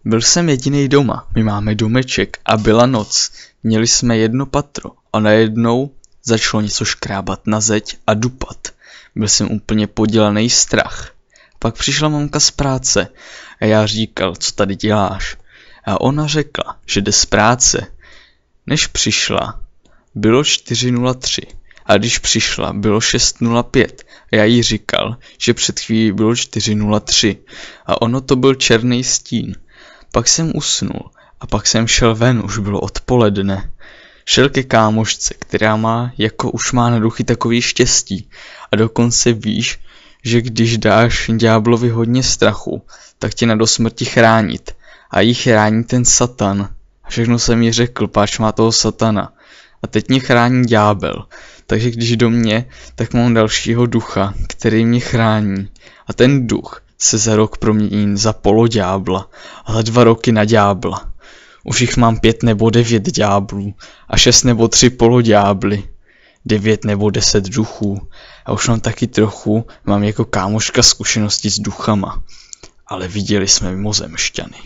Byl jsem jedinej doma, my máme domeček a byla noc. Měli jsme jedno patro a najednou začalo něco škrábat na zeď a dupat. Byl jsem úplně podělaný strach. Pak přišla mamka z práce a já říkal, co tady děláš? A ona řekla, že jde z práce. Než přišla, bylo 4:03 a když přišla, bylo 6:05 a já jí říkal, že před chvílí bylo 4:03 a ono to byl černý stín. Pak jsem usnul a pak jsem šel ven, už bylo odpoledne. Šel ke kámošce, která už má na duchy takový štěstí a dokonce víš, že když dáš ďáblovi hodně strachu, tak tě na do smrti chránit a jí chrání ten satan. A všechno jsem jí řekl, páč má toho satana. A teď mě chrání ďábel, takže když do mě, tak mám dalšího ducha, který mě chrání. A ten duch se za rok promění za poloďábla a za 2 roky na ďábla. Už jich mám 5 nebo 9 ďáblů a 6 nebo 3 poloďábly. 9 nebo 10 duchů. A už mám taky trochu, mám jako kámoška zkušenosti s duchama. Ale viděli jsme mimozemšťany.